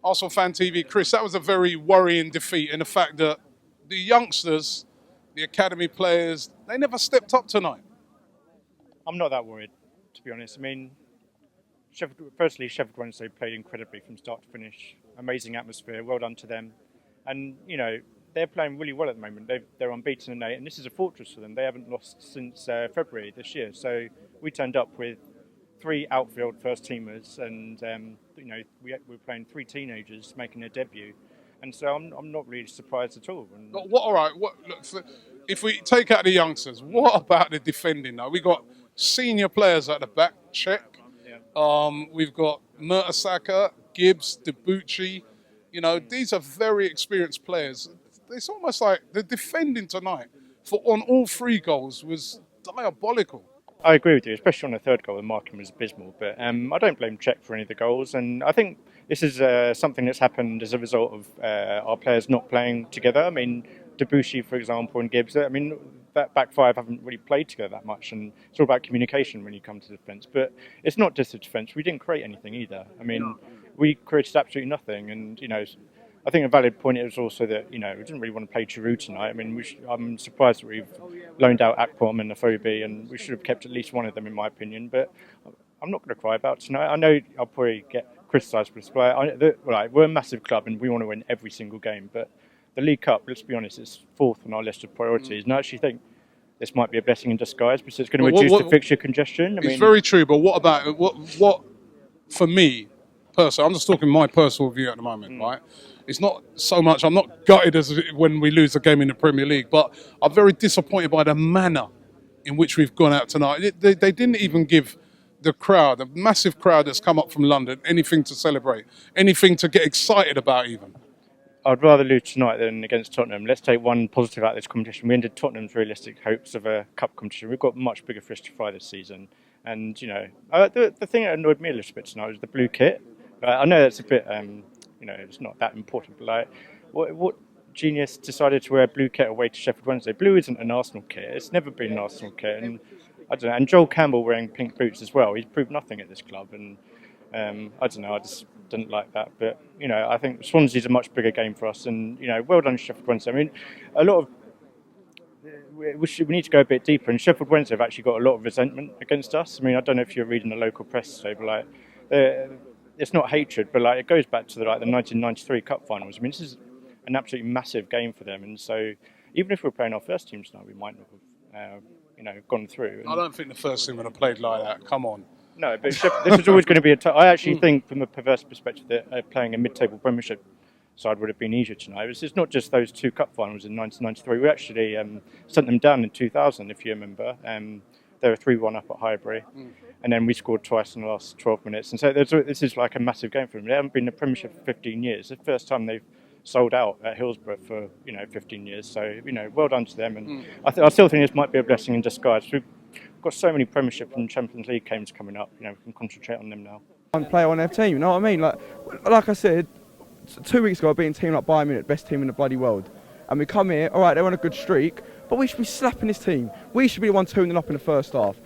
Arsenal Fan TV. Chris, that was a very worrying defeat in the fact that the youngsters, the academy players, they never stepped up tonight. I'm not that worried, to be honest. I mean, Sheffield Wednesday played incredibly from start to finish. Amazing atmosphere, well done to them. And, they're playing really well at the moment. They're unbeaten in 8, and this is a fortress for them. They haven't lost since February this year. So we turned up with 3 outfield first teamers, and we're playing 3 teenagers making their debut. And so I'm not really surprised at all. And All right, if we take out the youngsters, what about the defending now? We got senior players at the back, check. Yeah. We've got Mertesacker, Gibbs, Debuchy. These are very experienced players. It's almost like the defending tonight on all 3 goals was diabolical. I agree with you, especially on the third goal. The marking was abysmal, but I don't blame Czech for any of the goals. And I think this is something that's happened as a result of our players not playing together. I mean, Debuchy, for example, and Gibbs. I mean, that back 5 haven't really played together that much, and it's all about communication when you come to defence. But it's not just the defence. We didn't create anything either. I mean, we created absolutely nothing, and I think a valid point is also that we didn't really want to play Giroud tonight. I mean, I'm surprised that we've loaned out Akpom and Afobe, and we should have kept at least one of them, in my opinion. But I'm not going to cry about it tonight. I know I'll probably get criticised for this, but we're a massive club and we want to win every single game. But the League Cup, let's be honest, is 4th on our list of priorities, and I actually think this might be a blessing in disguise because it's going to reduce the fixture congestion. It's very true, but what about what for me personally? I'm just talking my personal view at the moment, right? It's not so much, I'm not gutted as when we lose a game in the Premier League, but I'm very disappointed by the manner in which we've gone out tonight. They didn't even give the crowd, the massive crowd that's come up from London, anything to celebrate, anything to get excited about even. I'd rather lose tonight than against Tottenham. Let's take one positive out of this competition. We ended Tottenham's realistic hopes of a cup competition. We've got much bigger fish to fry this season. And, the thing that annoyed me a little bit tonight was the blue kit. I know it's a bit... it's not that important, but what genius decided to wear a blue kit away to Sheffield Wednesday? Blue isn't an Arsenal kit. It's never been an Arsenal kit, and I don't know. And Joel Campbell wearing pink boots as well. He's proved nothing at this club, and I don't know. I just didn't like that. But I think Swansea's a much bigger game for us, and well done Sheffield Wednesday. I mean, a lot of we need to go a bit deeper, and Sheffield Wednesday have actually got a lot of resentment against us. I mean, I don't know if you're reading the local press today, but it's not hatred, but it goes back to the 1993 Cup finals. I mean, this is an absolutely massive game for them, and so even if we're playing our first team tonight, we might not have, gone through. I don't think the first team would have played like that. Come on. No, but this is always going to be I actually think, from a perverse perspective, that playing a mid-table Premiership side would have been easier tonight. It's not just those 2 Cup finals in 1993. We actually sent them down in 2000, if you remember. They were 3-1 up at Highbury. And then we scored twice in the last 12 minutes. And so this is like a massive game for them. They haven't been in the Premiership for 15 years. It's the first time they've sold out at Hillsborough for 15 years. So well done to them. And I still think this might be a blessing in disguise. We've got so many Premiership and Champions League games coming up. We can concentrate on them now. And play on their team. You know what I mean? Like I said, 2 weeks ago, I beat a team like Bayern Munich, best team in the bloody world. And we come here, all right, they're on a good streak, but we should be slapping this team. We should be the one tuning up in the first half.